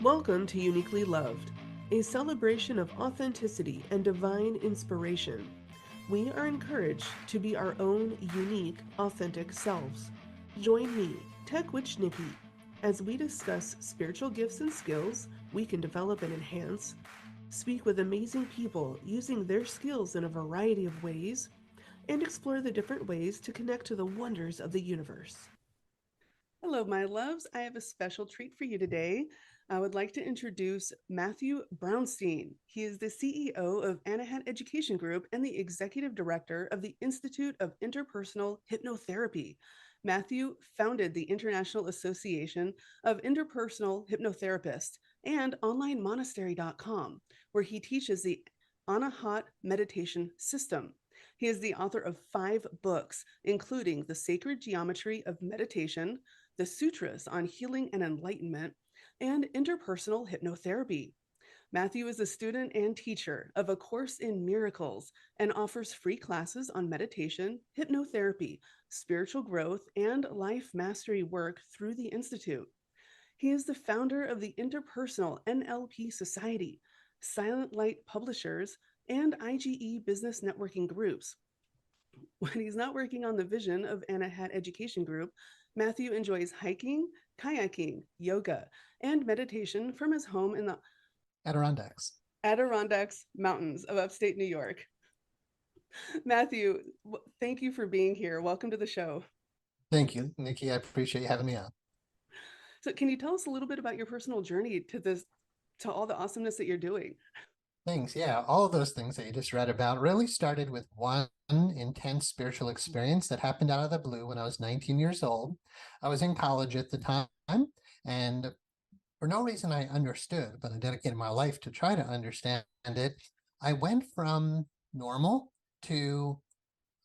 Welcome to Uniquely Loved, a celebration of authenticity and divine inspiration. We are encouraged to be our own unique, authentic selves. Join me, Witch Niki, as we discuss spiritual gifts and skills we can develop and enhance, speak with amazing people using their skills in a variety of ways, and explore the different ways to connect to the wonders of the universe. Hello, my loves. I have a special treat for you today. I would like to introduce Matthew Brownstein. He is the CEO of Anahat Education Group and the Executive Director of the Institute of Interpersonal Hypnotherapy. Matthew founded the International Association of Interpersonal Hypnotherapists and onlinemonastery.com, where he teaches the Anahat Meditation System. He is the author of 5 books, including The Sacred Geometry of Meditation, The Sutras on Healing and Enlightenment, and Interpersonal Hypnotherapy. Matthew is a student and teacher of A Course in Miracles and offers free classes on meditation, hypnotherapy, spiritual growth, and life mastery work through the Institute. He is the founder of the Interpersonal NLP Society, Silent Light Publishers, and IGE Business Networking Groups. When he's not working on the vision of Anahat Education Group, Matthew enjoys hiking, kayaking, yoga, and meditation from his home in the Adirondacks Mountains of upstate New York. Matthew, thank you for being here. Welcome to the show. Thank you, Nikki. I appreciate you having me on. So can you tell us a little bit about your personal journey to all the awesomeness that you're doing? Thanks. Yeah, all of those things that you just read about really started with one intense spiritual experience that happened out of the blue when I was 19 years old. I was in college at the time, and for no reason I understood, but I dedicated my life to try to understand it. I went from normal to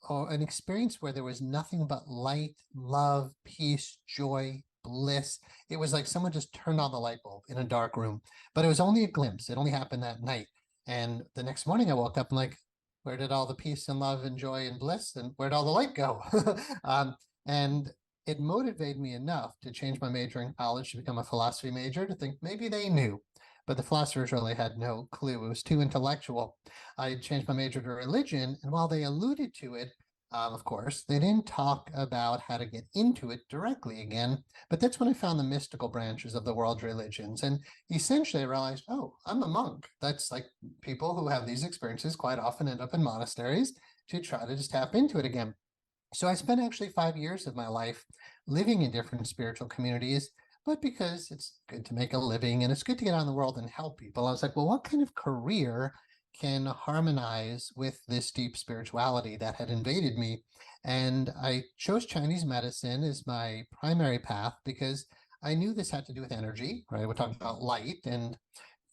an experience where there was nothing but light, love, peace, joy, bliss. It was like someone just turned on the light bulb in a dark room, but it was only a glimpse. It only happened that night. And the next morning I woke up and like, where did all the peace and love and joy and bliss and where'd all the light go? And it motivated me enough to change my major in college to become a philosophy major, to think maybe they knew, but the philosophers really had no clue. It was too intellectual. I changed my major to religion, and while they alluded to it, of course, they didn't talk about how to get into it directly again, but that's when I found the mystical branches of the world religions. And essentially I realized, oh, I'm a monk. That's like people who have these experiences quite often end up in monasteries to try to just tap into it again. So I spent actually 5 years of my life living in different spiritual communities, but because it's good to make a living and it's good to get out in the world and help people, I was like, well, what kind of career can harmonize with this deep spirituality that had invaded me? And I chose Chinese medicine as my primary path because I knew this had to do with energy, right? We're talking about light and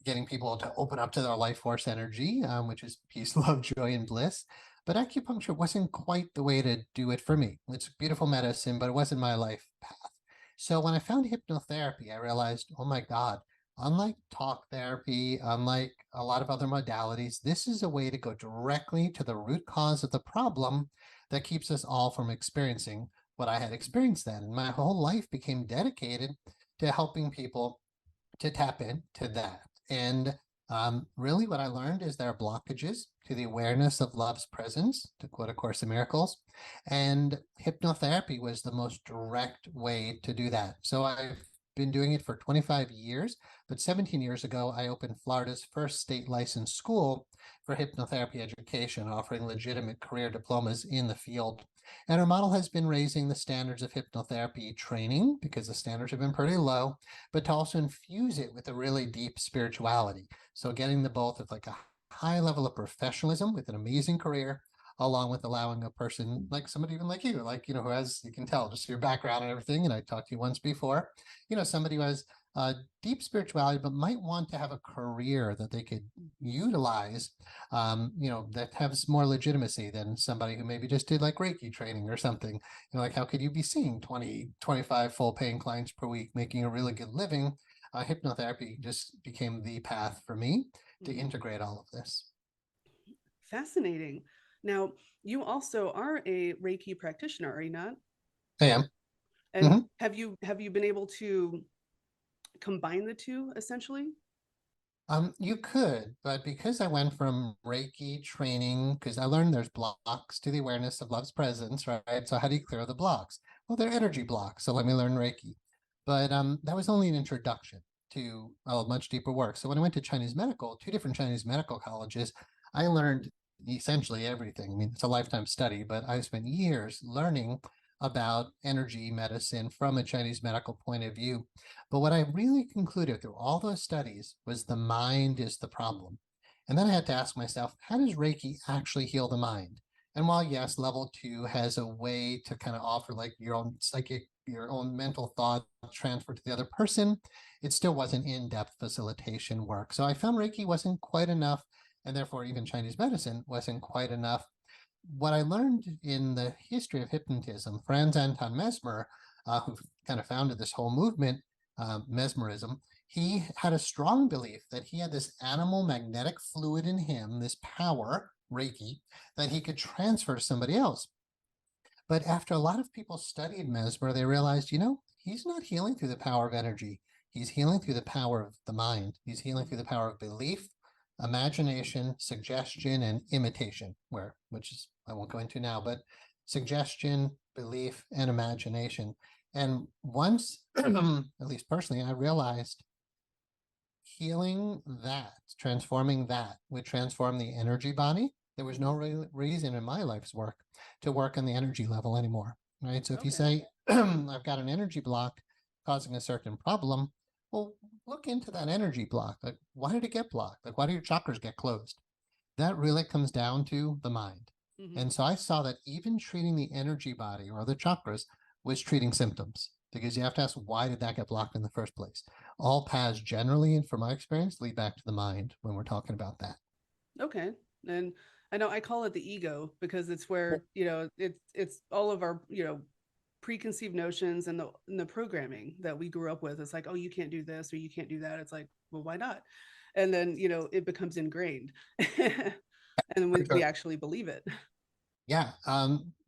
getting people to open up to their life force energy, which is peace, love, joy, and bliss. But acupuncture wasn't quite the way to do it for me. It's beautiful medicine, but it wasn't my life path. So when I found hypnotherapy, I realized, oh my God, unlike talk therapy, unlike a lot of other modalities, this is a way to go directly to the root cause of the problem that keeps us all from experiencing what I had experienced then. And my whole life became dedicated to helping people to tap into that. And really what I learned is there are blockages to the awareness of love's presence, to quote A Course in Miracles, and hypnotherapy was the most direct way to do that. So I've been doing it for 25 years, but 17 years ago, I opened Florida's first state licensed school for hypnotherapy education, offering legitimate career diplomas in the field. And our model has been raising the standards of hypnotherapy training because the standards have been pretty low, but to also infuse it with a really deep spirituality. So getting the both of like a high level of professionalism with an amazing career, along with allowing a person like somebody even like you, who has, you can tell just your background and everything. And I talked to you once before, somebody who has deep spirituality, but might want to have a career that they could utilize, that has more legitimacy than somebody who maybe just did like Reiki training or something. Like how could you be seeing 20, 25 full paying clients per week, making a really good living? Hypnotherapy just became the path for me to integrate all of this. Fascinating. Now, you also are a Reiki practitioner, are you not? I am. And have you been able to combine the two essentially? You could, but because I went from Reiki training, because I learned there's blocks to the awareness of love's presence, right? So how do you clear the blocks? Well, they're energy blocks. So let me learn Reiki. But that was only an introduction to much deeper work. So when I went to Chinese medical, two different Chinese medical colleges, I learned essentially everything. I mean, it's a lifetime study, but I spent years learning about energy medicine from a Chinese medical point of view. But what I really concluded through all those studies was the mind is the problem. And then I had to ask myself, how does Reiki actually heal the mind? And while yes, level 2 has a way to kind of offer like your own psychic, your own mental thought transfer to the other person, it still wasn't in-depth facilitation work. So I found Reiki wasn't quite enough, and therefore even Chinese medicine wasn't quite enough. What I learned in the history of hypnotism, Franz Anton Mesmer, who kind of founded this whole movement, mesmerism, he had a strong belief that he had this animal magnetic fluid in him, this power, Reiki, that he could transfer to somebody else. But after a lot of people studied Mesmer, they realized, he's not healing through the power of energy. He's healing through the power of the mind. He's healing through the power of belief, imagination, suggestion, and imitation, which is I won't go into now, but suggestion, belief, and imagination. And once, at least personally, I realized healing that, transforming that would transform the energy body. There was no reason in my life's work to work on the energy level anymore, right? So if you say, I've got an energy block causing a certain problem, well, look into that energy block. Like, why did it get blocked? Like, why do your chakras get closed? That really comes down to the mind. And so I saw that even treating the energy body or the chakras was treating symptoms, because you have to ask, why did that get blocked in the first place? All paths generally, and from my experience, lead back to the mind when we're talking about that. Okay. And I know I call it the ego because it's where, it's all of our, preconceived notions and the programming that we grew up with. It's like, oh, you can't do this or you can't do that. It's like, well, why not? And then, it becomes ingrained. And we actually believe it. Yeah,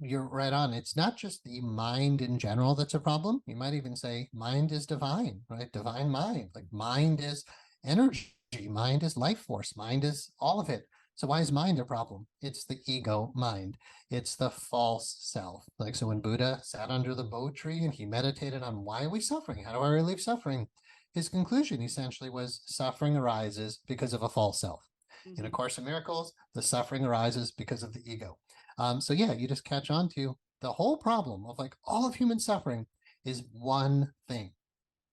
you're right on. It's not just the mind in general that's a problem. You might even say mind is divine, right? Divine mind. Like mind is energy, mind is life force, mind is all of it. So why is mind a problem? It's the ego mind. It's the false self. Like, so when Buddha sat under the Bo tree and he meditated on why are we suffering? How do I relieve suffering? His conclusion essentially was suffering arises because of a false self. In A Course in Miracles, the suffering arises because of the ego. So yeah, you just catch on to the whole problem of like all of human suffering is one thing.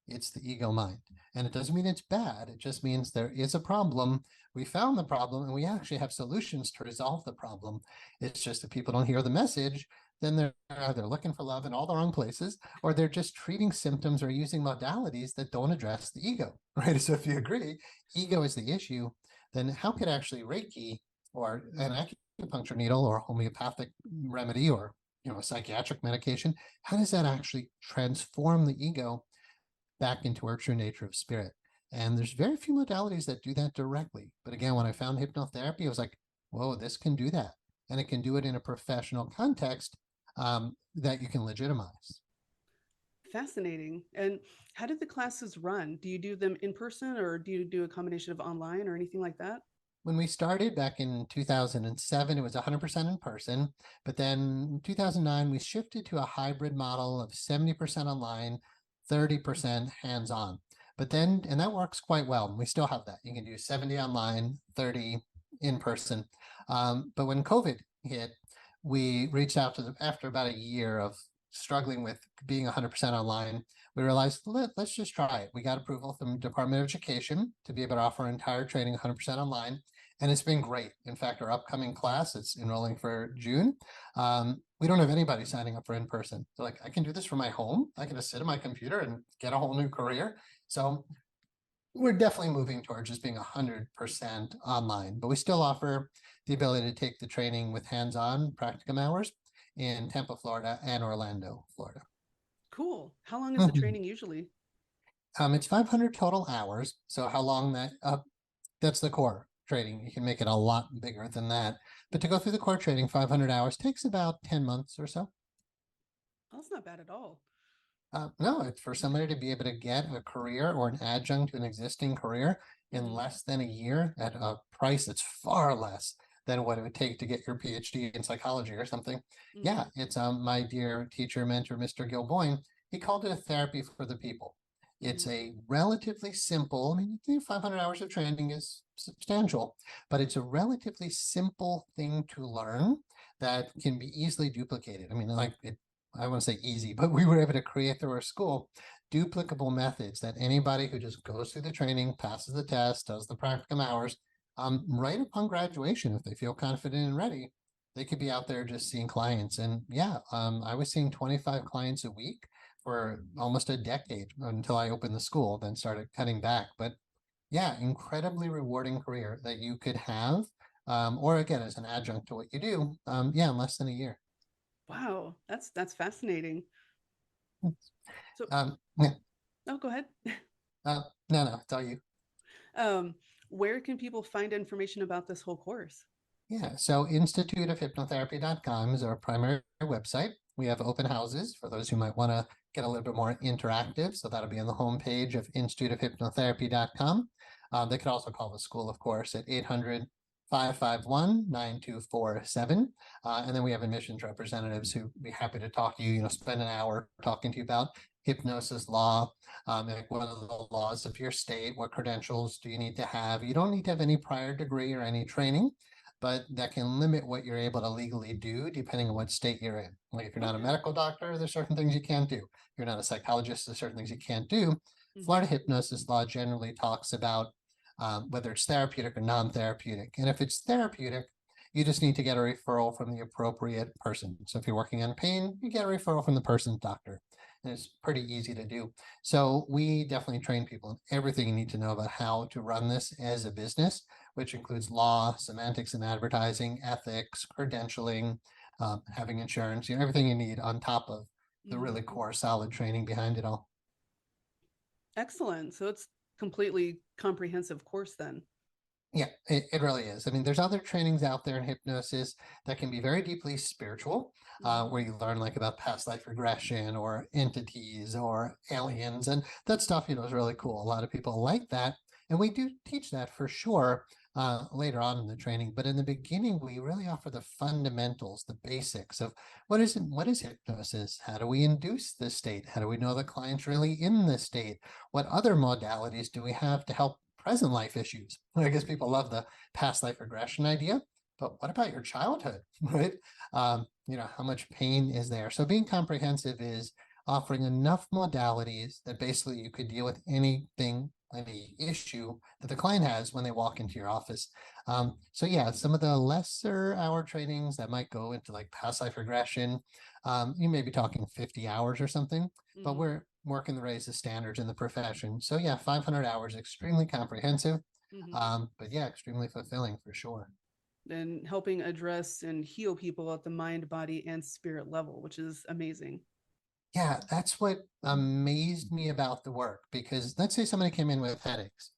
It's the ego mind. And it doesn't mean it's bad. It just means there is a problem. We found the problem and we actually have solutions to resolve the problem. It's just that people don't hear the message. Then they're either looking for love in all the wrong places, or they're just treating symptoms or using modalities that don't address the ego, right? So if you agree, ego is the issue, then how could actually Reiki or an acupuncture needle or homeopathic remedy or a psychiatric medication, how does that actually transform the ego back into our true nature of spirit? And there's very few modalities that do that directly. But again, when I found hypnotherapy, I was like, whoa, this can do that. And it can do it in a professional context that you can legitimize. Fascinating. And how did the classes run? Do you do them in person or do you do a combination of online or anything like that? When we started back in 2007, it was 100% in person. But then in 2009, we shifted to a hybrid model of 70% online, 30% hands-on. But then, and that works quite well. We still have that. You can do 70 online, 30 in person. But when COVID hit, we reached out to them after about a year of struggling with being 100% online. We realized, let's just try it. We got approval from the Department of Education to be able to offer entire training 100% online. And it's been great. In fact, our upcoming class, it's enrolling for June. We don't have anybody signing up for in-person. So like, I can do this from my home. I can just sit at my computer and get a whole new career. So we're definitely moving towards just being 100% online, but we still offer the ability to take the training with hands-on practicum hours in Tampa, Florida and Orlando, Florida. Cool. How long is the training usually? It's 500 total hours. So how long that's the core training. You can make it a lot bigger than that. But to go through the core training, 500 hours takes about 10 months or so. That's not bad at all. No, it's for somebody to be able to get a career or an adjunct to an existing career in Mhm. less than a year at a price that's far less than what it would take to get your PhD in psychology or something. Yeah, Mhm. it's my dear teacher, mentor, Mr. Gilboyne. He called it a therapy for the people. It's Mhm. a relatively simple, I mean, 500 hours of training is substantial, but it's a relatively simple thing to learn that can be easily duplicated. I mean, like I want to say easy, but we were able to create through our school duplicable methods that anybody who just goes through the training, passes the test, does the practicum hours, right upon graduation, if they feel confident and ready, they could be out there just seeing clients. And yeah, I was seeing 25 clients a week for almost a decade until I opened the school, then started cutting back. But yeah, incredibly rewarding career that you could have, or again, as an adjunct to what you do, yeah, in less than a year. Wow, that's fascinating. So, Yeah, oh, go ahead. no, no, it's all you. Um, where can people find information about this whole course? Yeah, so instituteofhypnotherapy.com is our primary website. We have open houses for those who might want to get a little bit more interactive. So that'll be on the homepage of instituteofhypnotherapy.com. They could also call the school, of course, at 800-551-9247. And then we have admissions representatives who be happy to talk to you, spend an hour talking to you about hypnosis law, like what are the laws of your state, what credentials do you need to have. You don't need to have any prior degree or any training, but that can limit what you're able to legally do depending on what state you're in. Like if you're not a Okay. medical doctor, there's certain things you can't do. If you're not a psychologist, there's certain things you can't do. Mhm. Florida hypnosis law generally talks about whether it's therapeutic or non-therapeutic. And if it's therapeutic, you just need to get a referral from the appropriate person. So if you're working on pain, you get a referral from the person's doctor. And it's pretty easy to do. So we definitely train people in everything you need to know about how to run this as a business, which includes law, semantics and advertising, ethics, credentialing, having insurance, everything you need on top of the really Mhm. core solid training behind it all. Excellent. So it's completely comprehensive course then. Yeah, it really is. I mean, there's other trainings out there in hypnosis that can be very deeply spiritual, Mhm. where you learn like about past life regression or entities or aliens, and that stuff, is really cool. A lot of people like that, and we do teach that for sure later on in the training. But in the beginning, we really offer the fundamentals, the basics of what is hypnosis? How do we induce this state? How do we know the client's really in this state? What other modalities do we have to help present life issues? I guess people love the past life regression idea, but what about your childhood, right? How much pain is there? So being comprehensive is offering enough modalities that basically you could deal with anything, any issue that the client has when they walk into your office. So yeah, some of the lesser hour trainings that might go into like past life regression, you may be talking 50 hours or something, but Mhm. we're working to raise the standards in the profession. So yeah, 500 hours, extremely comprehensive, Mhm. but yeah, extremely fulfilling for sure. And helping address and heal people at the mind, body, and spirit level, which is amazing. Yeah, that's what amazed me about the work, because let's say somebody came in with headaches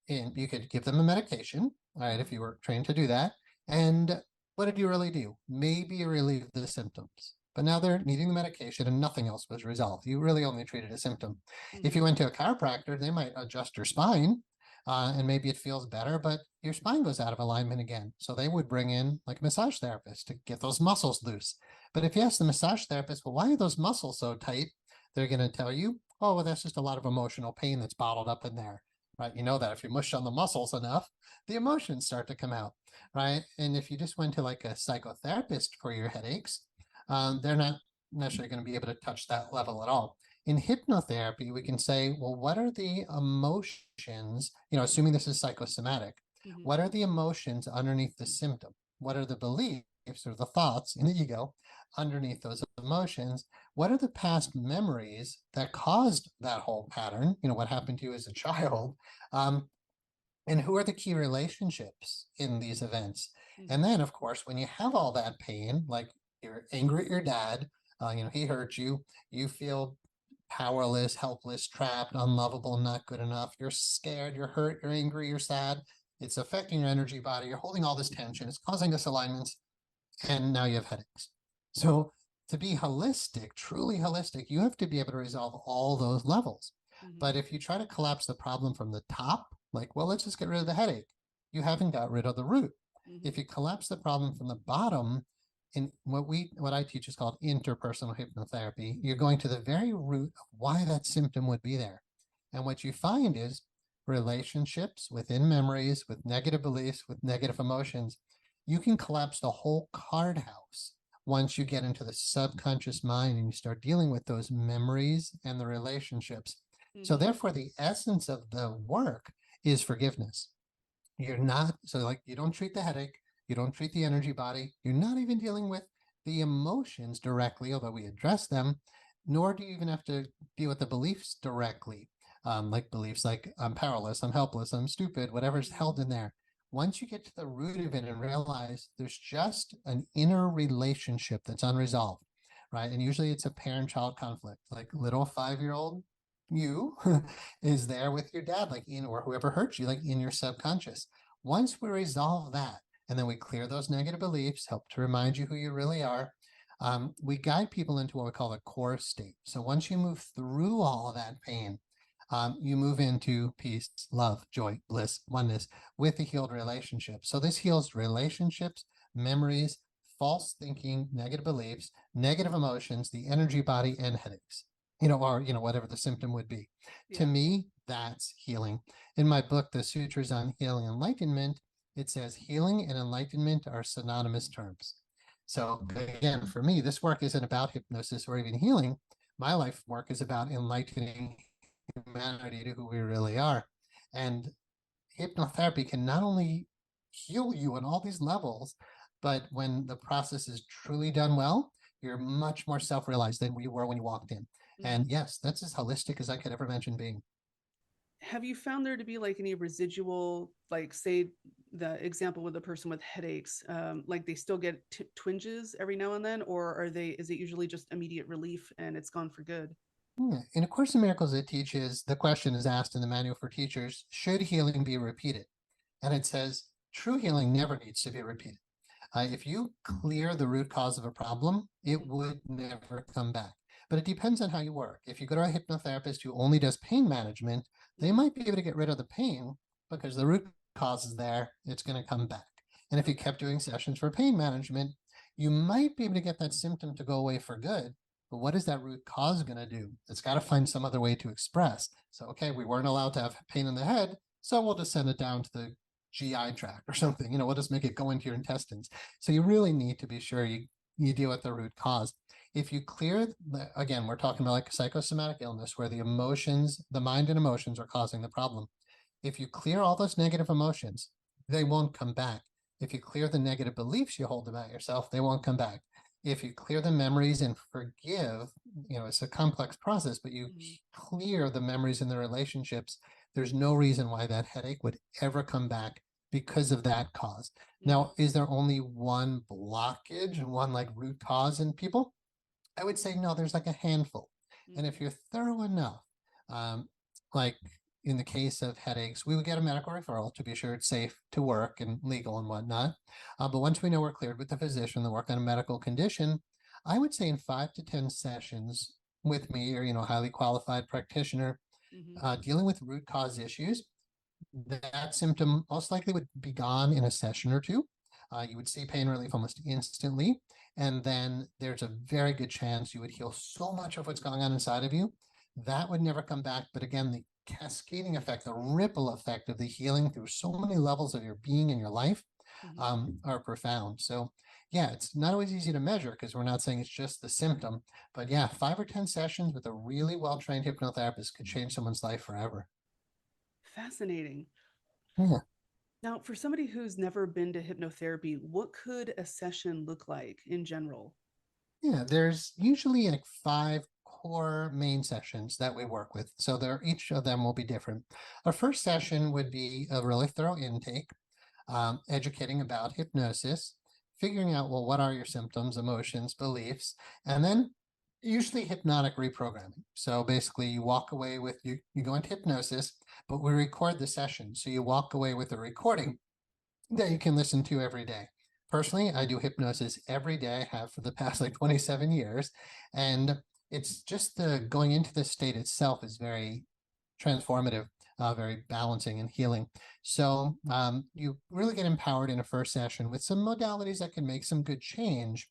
and you could give them a medication, all right, if Mhm. you were trained to do that. And what did you really do? Maybe you relieved the symptoms, but now they're needing the medication and nothing else was resolved. You really only treated a symptom. If you Mhm. went to a chiropractor, they might adjust your spine, and maybe it feels better, but your spine goes out of alignment again. So they would bring in like a massage therapist to get those muscles loose. But if you ask the massage therapist, well, why are those muscles so tight? They're going to tell you, oh, well, that's just a lot of emotional pain that's bottled up in there, right? You know that if you mush on the muscles enough, the emotions start to come out, right? And if you just went to like a psychotherapist for your headaches, they're not necessarily going to be able to touch that level at all. In hypnotherapy, we can say, well, what are the emotions, assuming this is psychosomatic, Mhm. what are the emotions underneath the symptom? What are the beliefs or the thoughts in the ego underneath those emotions? What are the past memories that caused that whole pattern? What happened to you as a child? Um, and who are the key relationships in these events? And Mhm. then, of course, when you have all that pain, like you're angry at your dad, he hurt you, you feel powerless, helpless, trapped, unlovable, not good enough. You're scared, you're hurt, you're angry, you're sad. It's affecting your energy body. You're holding all this tension. It's causing disalignments, and now you have headaches. So to be holistic, truly holistic, you have to be able to resolve all those levels. But if you try to collapse the problem from the top, like, well, let's just get rid of the headache, you haven't got rid of the root. If you collapse the problem from the bottom, in what I teach is called interpersonal hypnotherapy, you're going to the very root of why that symptom would be there. And what you find is relationships within memories, with negative beliefs, with negative emotions. You can collapse the whole card house once you get into the subconscious mind and you start dealing with those memories and the relationships. So therefore, the essence of the work is forgiveness. You're not, so like, you don't treat the headache, you don't treat the energy body, you're not even dealing with the emotions directly, although we address them, nor do you even have to deal with the beliefs directly. Like beliefs like I'm powerless, I'm helpless, I'm stupid, whatever's held in there. Once you get to the root of it and realize there's just an inner relationship that's unresolved, right? And usually it's a parent-child conflict, like little 5-year-old you is there with your dad, like in, or whoever hurt you, like in your subconscious. Once we resolve that, and then we clear those negative beliefs, help to remind you who you really are, we guide people into what we call a core state. So once you move through all of that pain, you move into peace, love, joy, bliss, oneness with a healed relationship. So this heals relationships, memories, false thinking, negative beliefs, negative emotions, the energy body, and headaches, or, whatever the symptom would be. To me, that's healing. In my book, The Sutras on Healing and Enlightenment, it says healing and enlightenment are synonymous terms. So again, for me, this work isn't about hypnosis or even healing. My life work is about enlightening humanity to who we really are. And hypnotherapy can not only heal you on all these levels, but when the process is truly done well, you're much more self-realized than you were when you walked in. And yes, that's as holistic as I could ever imagine being. Have you found there to be like any residual, like say the example with the person with headaches, like they still get twinges every now and then, or is it usually just immediate relief and it's gone for good? Yeah. In A Course in Miracles, it teaches, the question is asked in the Manual for Teachers, should healing be repeated? And it says, true healing never needs to be repeated. If you clear the root cause of a problem, it would never come back. But it depends on how you work. If you go to a hypnotherapist who only does pain management, they might be able to get rid of the pain because the root cause is there, it's going to come back. And if you kept doing sessions for pain management, you might be able to get that symptom to go away for good. But what is that root cause going to do? It's got to find some other way to express. So, okay, we weren't allowed to have pain in the head, so we'll just send it down to the GI tract or something, we'll just make it go into your intestines. So you really need to be sure you deal with the root cause. If you clear, again, we're talking about like psychosomatic illness where the emotions, the mind and emotions are causing the problem. If you clear all those negative emotions, they won't come back. If you clear the negative beliefs you hold about yourself, they won't come back. If you clear the memories and forgive, it's a complex process, but you clear the memories and the relationships, there's no reason why that headache would ever come back because of that cause. Now, is there only one blockage and one like root cause in people? I would say no, there's like a handful. And if you're thorough enough, like in the case of headaches, we would get a medical referral to be sure it's safe to work and legal and whatnot. But once we know we're cleared with the physician to work on a medical condition, I would say in 5 to 10 sessions with me or, highly qualified practitioner, dealing with root cause issues, that symptom most likely would be gone in a session or two. You would see pain relief almost instantly. And then there's a very good chance you would heal so much of what's going on inside of you that would never come back. But again, the cascading effect, the ripple effect of the healing through so many levels of your being and your life are profound. So yeah, it's not always easy to measure because we're not saying it's just the symptom, but yeah, 5 or 10 sessions with a really well-trained hypnotherapist could change someone's life forever. Fascinating. Yeah. Now, for somebody who's never been to hypnotherapy, what could a session look like in general? Yeah, there's usually like 5 core main sessions that we work with. So each of them will be different. Our first session would be a really thorough intake, educating about hypnosis, figuring out, well, what are your symptoms, emotions, beliefs, and then usually hypnotic reprogramming. So basically you walk away with, you go into hypnosis, but we record the session. So you walk away with a recording that you can listen to every day. personally, I do hypnosis every day. I have for the past like 27 years. And it's just the going into this state itself is very transformative, very balancing and healing. So you really get empowered in a first session with some modalities that can make some good change.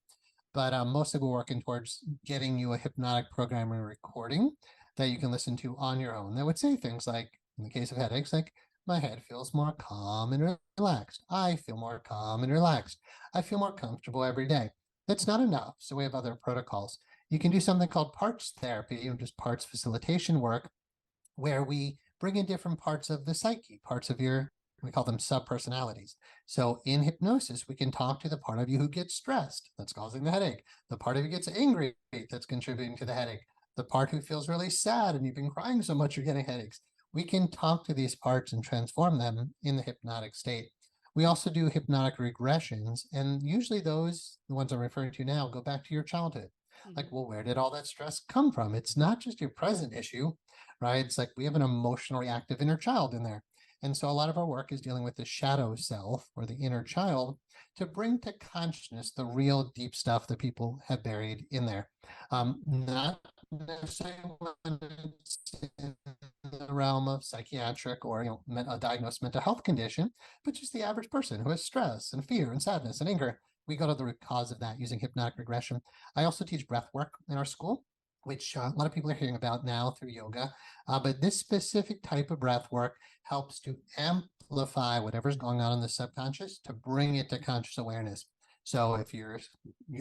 But mostly we're working towards getting you a hypnotic programming recording that you can listen to on your own. That would say things like, in the case of headaches, like, my head feels more calm and relaxed. I feel more calm and relaxed. I feel more comfortable every day. That's not enough. So we have other protocols. You can do something called parts therapy, or just parts facilitation work, where we bring in different parts of the psyche, parts of your, we call them subpersonalities. So in hypnosis, we can talk to the part of you who gets stressed, that's causing the headache, the part of you gets angry, that's contributing to the headache, the part who feels really sad and you've been crying so much you're getting headaches. We can talk to these parts and transform them in the hypnotic state. We also do hypnotic regressions, and usually those, the ones I'm referring to now, go back to your childhood. Like, well, where did all that stress come from? It's not just your present issue, right? It's like we have an emotional, reactive inner child in there. And so a lot of our work is dealing with the shadow self, or the inner child, to bring to consciousness the real deep stuff that people have buried in there. Not necessarily when it's in the realm of psychiatric or a diagnosed mental health condition, but just the average person who has stress and fear and sadness and anger. We go to the root cause of that using hypnotic regression. I also teach breath work in our school, which a lot of people are hearing about now through yoga. But this specific type of breath work helps to amplify whatever's going on in the subconscious to bring it to conscious awareness. So if you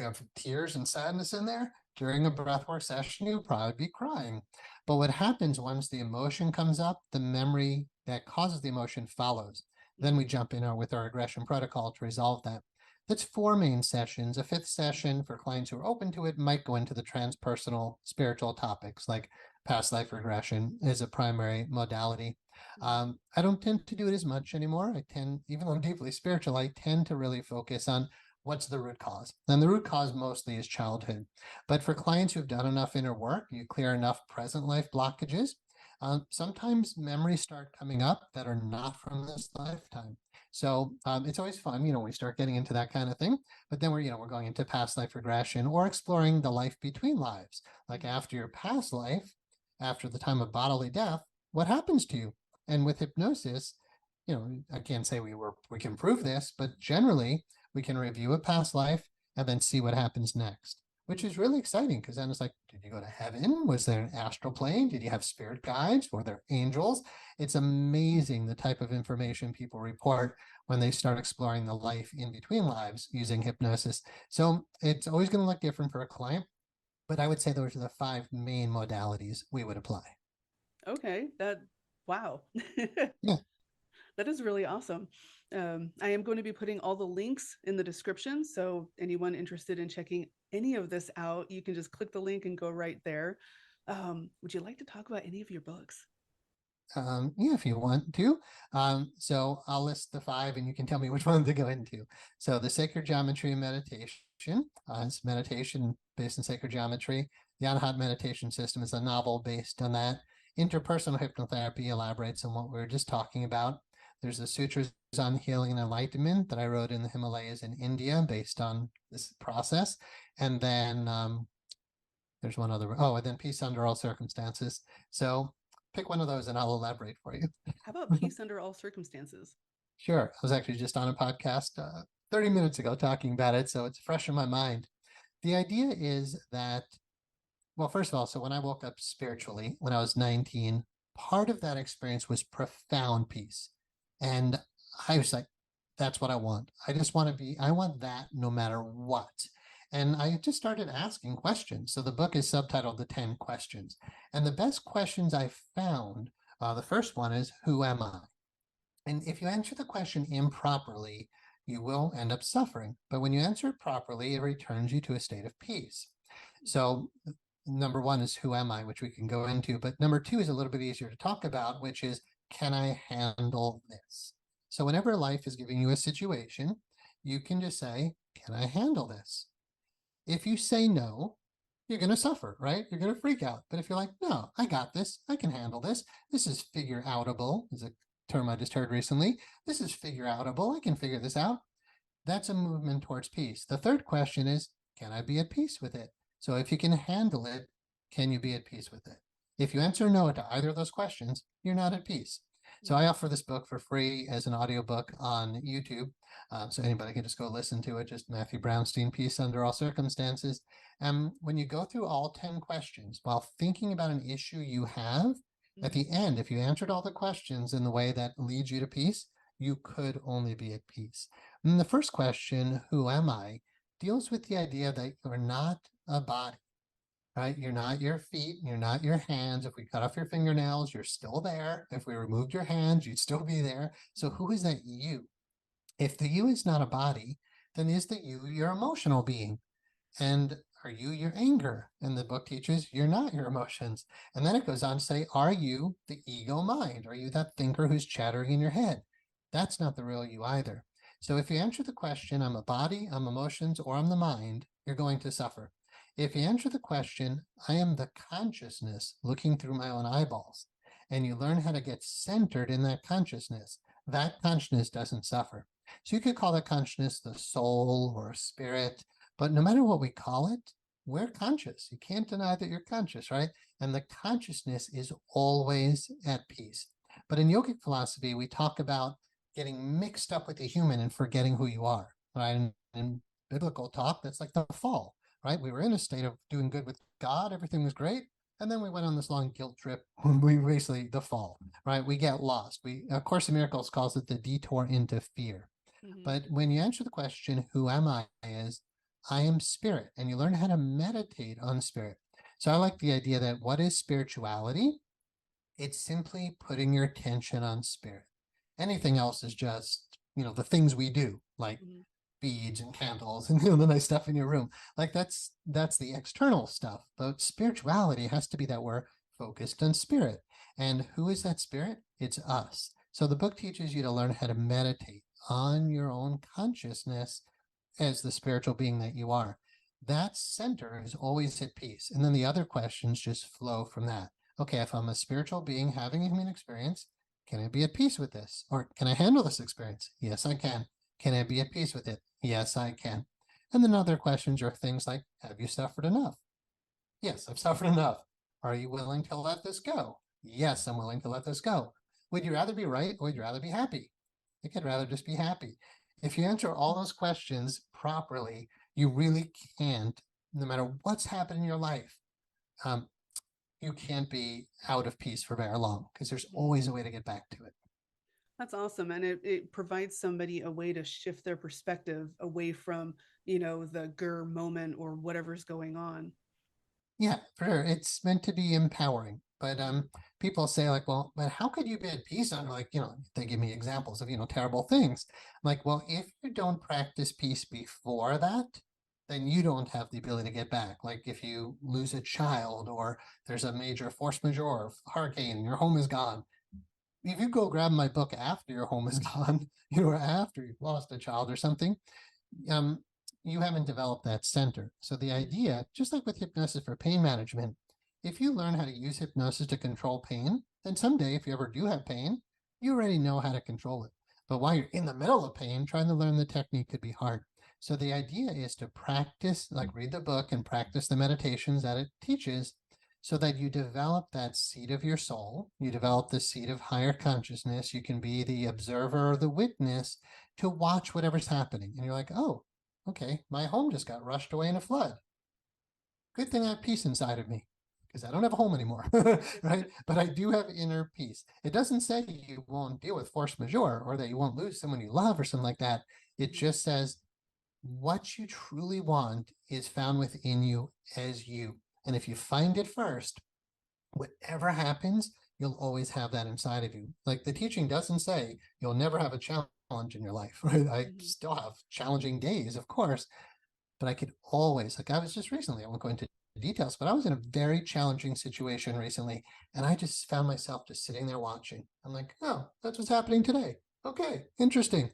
have tears and sadness in there during a breathwork session, you'll probably be crying. But what happens once the emotion comes up, the memory that causes the emotion follows. Then we jump in with our regression protocol to resolve that. That's 4 main sessions. A 5th session for clients who are open to it might go into the transpersonal spiritual topics, like past life regression is a primary modality. I don't tend to do it as much anymore. I tend, even though I'm deeply spiritual, I tend to really focus on what's the root cause. And the root cause mostly is childhood. But for clients who've done enough inner work, you clear enough present life blockages, sometimes memories start coming up that are not from this lifetime. So it's always fun, we start getting into that kind of thing, but then we're going into past life regression or exploring the life between lives. Like after your past life, after the time of bodily death, what happens to you? And with hypnosis, I can't say we can prove this, but generally we can review a past life and then see what happens next, which is really exciting because then it's like, did you go to heaven? Was there an astral plane? Did you have spirit guides? Were there angels? It's amazing the type of information people report when they start exploring the life in between lives using hypnosis. So it's always going to look different for a client, but I would say those are the 5 main modalities we would apply. Okay, wow. Yeah. That is really awesome. I am going to be putting all the links in the description. So anyone interested in checking any of this out, you can just click the link and go right there. Would you like to talk about any of your books? Yeah, if you want to. So I'll list the 5 and you can tell me which one to go into. So the Sacred Geometry and Meditation, it's meditation based in sacred geometry. The Anahat Meditation System is a novel based on that. Interpersonal Hypnotherapy elaborates on what we were just talking about. There's the Sutras on Healing and Enlightenment that I wrote in the Himalayas in India based on this process. And then there's one other, and then Peace Under All Circumstances. So pick one of those and I'll elaborate for you. How about Peace Under All Circumstances? Sure. I was actually just on a podcast 30 minutes ago talking about it, so it's fresh in my mind. The idea is that, well, first of all, so when I woke up spiritually when I was 19, part of that experience was profound peace. And I was like, that's what I want. I want that no matter what. And I just started asking questions. So the book is subtitled The 10 Questions. And the best questions I found, the first one is, who am I? And if you answer the question improperly, you will end up suffering. But when you answer it properly, it returns you to a state of peace. So number 1 is, who am I, which we can go into. But number 2 is a little bit easier to talk about, which is, can I handle this? So whenever life is giving you a situation, you can just say, can I handle this? If you say no, you're going to suffer, right? You're going to freak out. But if you're like, no, I got this, I can handle this. This is figure outable, is a term I just heard recently. This is figure outable. I can figure this out. That's a movement towards peace. The third question is, can I be at peace with it? So if you can handle it, can you be at peace with it? If you answer no to either of those questions, you're not at peace. So I offer this book for free as an audiobook on YouTube. So anybody can just go listen to it, just Matthew Brownstein, Peace Under All Circumstances. And when you go through all 10 questions while thinking about an issue you have, at the end, if you answered all the questions in the way that leads you to peace, you could only be at peace. And the first question, who am I, deals with the idea that you're not a body, right? You're not your feet, you're not your hands. If we cut off your fingernails, you're still there. If we removed your hands, you'd still be there. So who is that you? If the you is not a body, then is the you your emotional being? And are you your anger? And the book teaches you're not your emotions. And then it goes on to say, are you the ego mind? Are you that thinker who's chattering in your head? That's not the real you either. So if you answer the question, I'm a body, I'm emotions, or I'm the mind, you're going to suffer. If you answer the question, I am the consciousness looking through my own eyeballs, and you learn how to get centered in that consciousness doesn't suffer. So you could call that consciousness the soul or spirit, but no matter what we call it, we're conscious. You can't deny that you're conscious, right? And the consciousness is always at peace. But in yogic philosophy, we talk about getting mixed up with the human and forgetting who you are, right? And in biblical talk, that's like the fall, right? We were in a state of doing good with God, everything was great. And then we went on this long guilt trip. We basically, the fall, right? We get lost. A Course in Miracles calls it the detour into fear. But when you answer the question, who am I, is I am spirit, and you learn how to meditate on spirit. So I like the idea that what is spirituality? It's simply putting your attention on spirit. Anything else is just, the things we do, like beads and candles and the nice stuff in your room. Like that's the external stuff. But spirituality has to be that we're focused on spirit. And who is that spirit? It's us. So the book teaches you to learn how to meditate on your own consciousness as the spiritual being that you are. That center is always at peace. And then the other questions just flow from that. Okay, if I'm a spiritual being having a human experience, can I be at peace with this? Or can I handle this experience? Yes, I can. Can I be at peace with it? Yes, I can. And then other questions are things like, have you suffered enough? Yes, I've suffered enough. Are you willing to let this go? Yes, I'm willing to let this go. Would you rather be right or would you rather be happy? I think I'd rather just be happy. If you answer all those questions properly, you really can't, no matter what's happened in your life, you can't be out of peace for very long because there's always a way to get back to it. That's awesome. And it provides somebody a way to shift their perspective away from, the grr moment or whatever's going on. Yeah, for sure. It's meant to be empowering. But people say like, well, but how could you be at peace? I'm like, they give me examples of, terrible things. I'm like, well, if you don't practice peace before that, then you don't have the ability to get back. Like if you lose a child or there's a major force majeure, hurricane, your home is gone. If you go grab my book after your home is gone, or after you've lost a child or something, you haven't developed that center. So the idea, just like with hypnosis for pain management, if you learn how to use hypnosis to control pain, then someday, if you ever do have pain, you already know how to control it. But while you're in the middle of pain, trying to learn the technique could be hard. So the idea is to practice, like read the book and practice the meditations that it teaches so that you develop that seat of your soul. You develop the seat of higher consciousness. You can be the observer or the witness to watch whatever's happening. And you're like, oh, okay, my home just got rushed away in a flood. Good thing I have peace inside of me because I don't have a home anymore, right? But I do have inner peace. It doesn't say you won't deal with force majeure or that you won't lose someone you love or something like that. It just says what you truly want is found within you as you. And if you find it first, whatever happens, you'll always have that inside of you. Like the teaching doesn't say you'll never have a challenge in your life, right? I still have challenging days, of course, but I could always, like I was just recently, I won't go into details, but I was in a very challenging situation recently, and I just found myself just sitting there watching. I'm like, oh, that's what's happening today. Okay, interesting,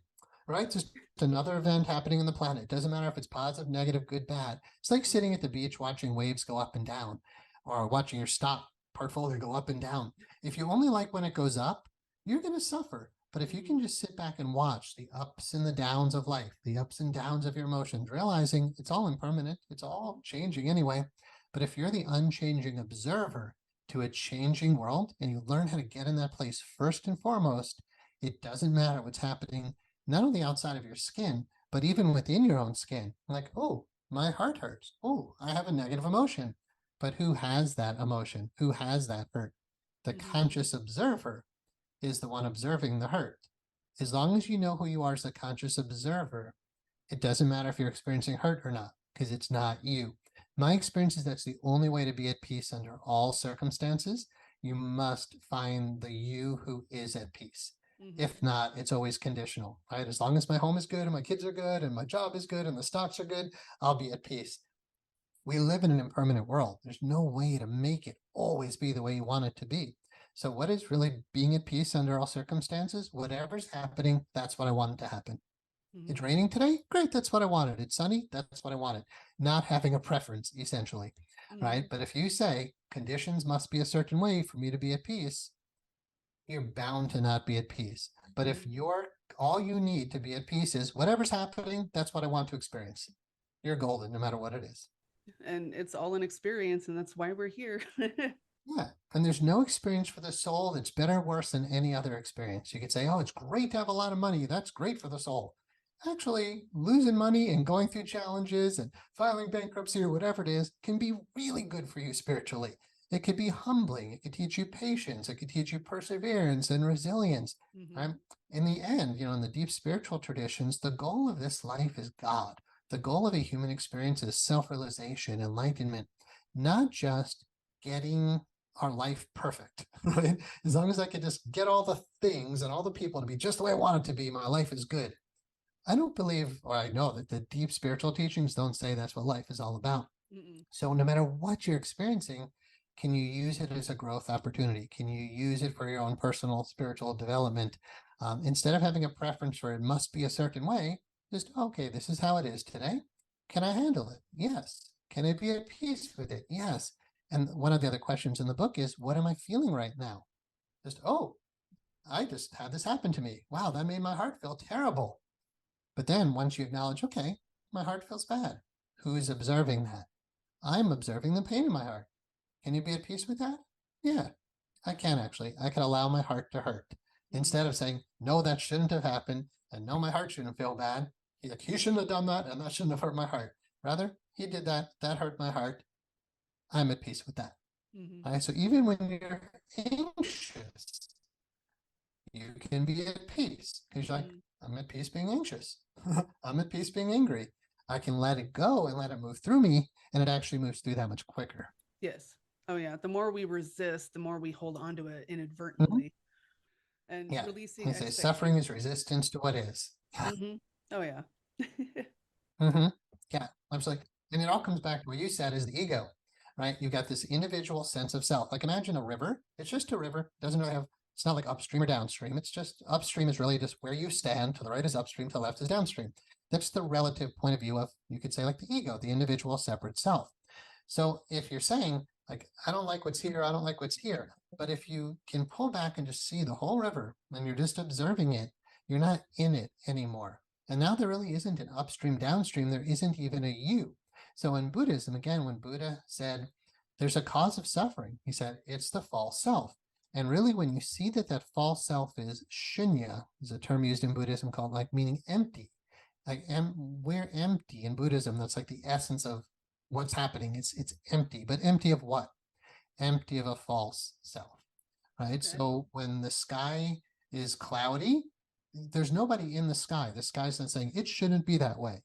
right? Just another event happening on the planet. It doesn't matter if it's positive, negative, good, bad. It's like sitting at the beach watching waves go up and down, or watching your stock portfolio go up and down. If you only like when it goes up, you're going to suffer. But if you can just sit back and watch the ups and the downs of life, the ups and downs of your emotions, realizing it's all impermanent, it's all changing anyway. But if you're the unchanging observer to a changing world and you learn how to get in that place first and foremost, it doesn't matter what's happening, not only outside of your skin, but even within your own skin. Like, oh, my heart hurts. Oh, I have a negative emotion. But who has that emotion? Who has that hurt? The conscious observer is the one observing the hurt. As long as you know who you are as a conscious observer, it doesn't matter if you're experiencing hurt or not, because it's not you. My experience is that's the only way to be at peace under all circumstances. You must find the you who is at peace. If not, it's always conditional, right? As long as my home is good and my kids are good and my job is good and the stocks are good, I'll be at peace. We live in an impermanent world. There's no way to make it always be the way you want it to be. So what is really being at peace under all circumstances? Whatever's happening, that's what I want it to happen. It's raining today? Great, that's what I wanted. It's sunny? That's what I wanted. Not having a preference, essentially, right? But if you say conditions must be a certain way for me to be at peace, you're bound to not be at peace. But if all you need to be at peace is whatever's happening, that's what I want to experience. You're golden, no matter what it is. And it's all an experience, and that's why we're here. Yeah. And there's no experience for the soul that's better or worse than any other experience. You could say, oh, it's great to have a lot of money. That's great for the soul. Actually, losing money and going through challenges and filing bankruptcy or whatever it is can be really good for you spiritually. It could be humbling. It could teach you patience. It could teach you perseverance and resilience. Right? In the end, in the deep spiritual traditions, the goal of this life is God. The goal of a human experience is self-realization, enlightenment, not just getting our life perfect, right? As long as I can just get all the things and all the people to be just the way I want it to be, my life is good. I don't believe, or I know that the deep spiritual teachings don't say that's what life is all about. So no matter what you're experiencing, can you use it as a growth opportunity? Can you use it for your own personal spiritual development? Instead of having a preference for it must be a certain way, just, okay, this is how it is today. Can I handle it? Yes. Can I be at peace with it? Yes. And one of the other questions in the book is, what am I feeling right now? Just, oh, I just had this happen to me. Wow, that made my heart feel terrible. But then once you acknowledge, okay, my heart feels bad. Who is observing that? I'm observing the pain in my heart. Can you be at peace with that? Yeah, I can actually. I can allow my heart to hurt. Instead of saying, no, that shouldn't have happened, and no, my heart shouldn't feel bad. He shouldn't have done that, and that shouldn't have hurt my heart. Rather, he did that. That hurt my heart. I'm at peace with that. Right? So even when you're anxious, you can be at peace because you're like, I'm at peace being anxious. I'm at peace being angry. I can let it go and let it move through me, and it actually moves through that much quicker. Yes. Oh, yeah. The more we resist, the more we hold on to it inadvertently. And releasing I say suffering is resistance to what is. Oh, yeah. Yeah. I was like, and it all comes back to what you said is the ego, right? You've got this individual sense of self. Like imagine a river. It's just a river. It doesn't really have, it's not like upstream or downstream. It's just upstream is really just where you stand. To the right is upstream, to the left is downstream. That's the relative point of view of, you could say like the ego, the individual separate self. So if you're saying like, I don't like what's here, I don't like what's here. But if you can pull back and just see the whole river and you're just observing it, you're not in it anymore. And now there really isn't an upstream, downstream. There isn't even a you. So in Buddhism, again, when Buddha said, there's a cause of suffering, he said, it's the false self. And really, when you see that that false self is shunya, is a term used in Buddhism called like meaning empty. Like we're empty in Buddhism. That's like the essence of what's happening. It's empty, but empty of what? Empty of a false self, right? Okay. So when the sky is cloudy, there's nobody in the sky. The sky's not saying it shouldn't be that way.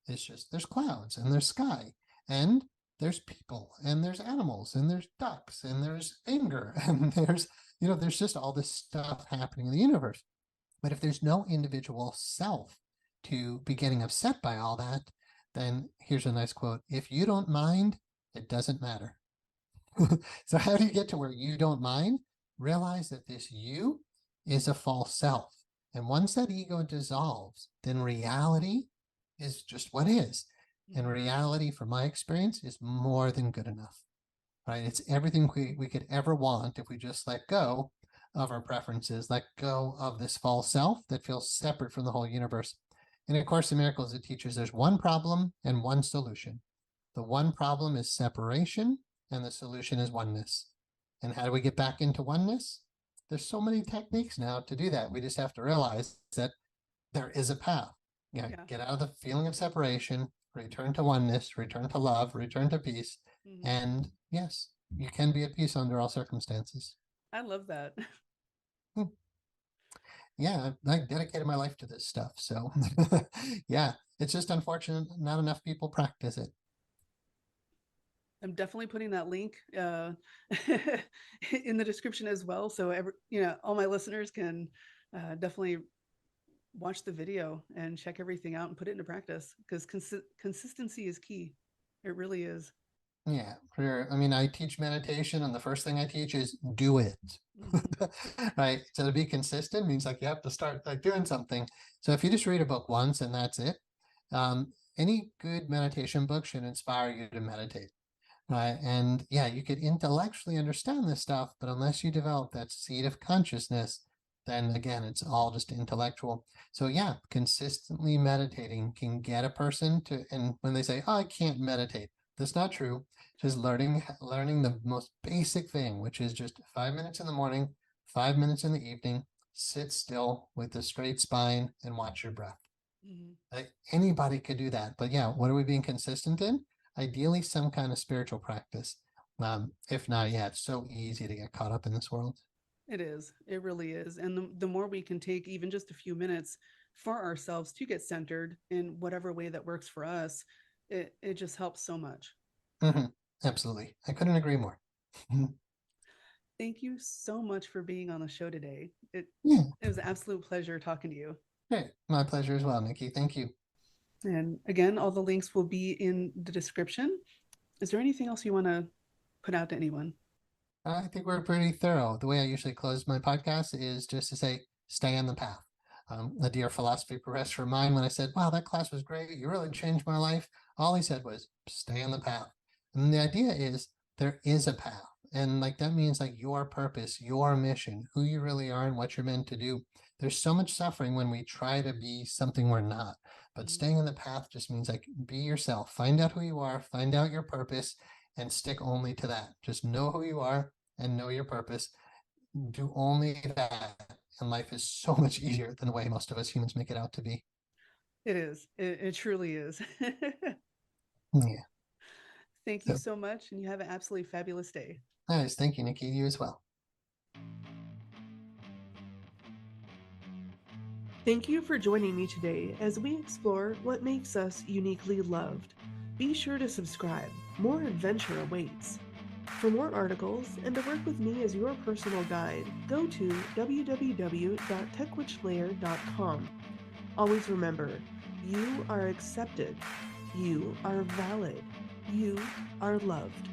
It's just there's clouds and there's sky and there's people and there's animals and there's ducks and there's anger and there's, there's just all this stuff happening in the universe. But if there's no individual self to be getting upset by all that, then here's a nice quote. If you don't mind, it doesn't matter. So how do you get to where you don't mind? Realize that this you is a false self. And once that ego dissolves, then reality is just what is. And reality, from my experience, is more than good enough, right? It's everything we could ever want if we just let go of our preferences, let go of this false self that feels separate from the whole universe. In A Course in Miracles, it teaches there's one problem and one solution. The one problem is separation, and the solution is oneness. And how do we get back into oneness? There's so many techniques now to do that. We just have to realize that there is a path. Get out of the feeling of separation, return to oneness, return to love, return to peace. Mm-hmm. And yes, you can be at peace under all circumstances. I love that. Yeah, I dedicated my life to this stuff. So yeah, it's just unfortunate not enough people practice it. I'm definitely putting that link in the description as well. So all my listeners can definitely watch the video and check everything out and put it into practice, because consistency is key. It really is. Yeah, sure. I mean, I teach meditation, and the first thing I teach is do it. Mm-hmm. Right? So to be consistent means like you have to start like doing something. So if you just read a book once and that's it, any good meditation book should inspire you to meditate. Right? And yeah, you could intellectually understand this stuff, but unless you develop that seed of consciousness, then again, it's all just intellectual. So yeah, consistently meditating can get a person to, and when they say, oh, I can't meditate, that's not true. Just learning the most basic thing, which is just 5 minutes in the morning, 5 minutes in the evening, sit still with a straight spine and watch your breath. Mm-hmm. Like anybody could do that. But yeah, what are we being consistent in? Ideally, some kind of spiritual practice. If not, yeah, it's so easy to get caught up in this world. It is. It really is. And the more we can take even just a few minutes for ourselves to get centered in whatever way that works for us, it just helps so much. Mm-hmm. Absolutely. I couldn't agree more. Thank you so much for being on the show today. It was an absolute pleasure talking to you. Great. My pleasure as well, Nikki. Thank you. And again, all the links will be in the description. Is there anything else you want to put out to anyone? I think we're pretty thorough. The way I usually close my podcast is just to say, stay on the path. A dear philosophy professor of mine, when I said, wow, that class was great, you really changed my life, all he said was, stay on the path. And the idea is there is a path. And like that means like your purpose, your mission, who you really are and what you're meant to do. There's so much suffering when we try to be something we're not. But staying on the path just means like be yourself, find out who you are, find out your purpose, and stick only to that. Just know who you are and know your purpose. Do only that. And life is so much easier than the way most of us humans make it out to be. It is. It truly is. Yeah. Thank you so much. And you have an absolutely fabulous day. Nice. Thank you, Nikki. You as well. Thank you for joining me today as we explore what makes us uniquely loved. Be sure to subscribe. More adventure awaits. For more articles and to work with me as your personal guide, go to www.techwitchlayer.com. Always remember, you are accepted. You are valid. You are loved.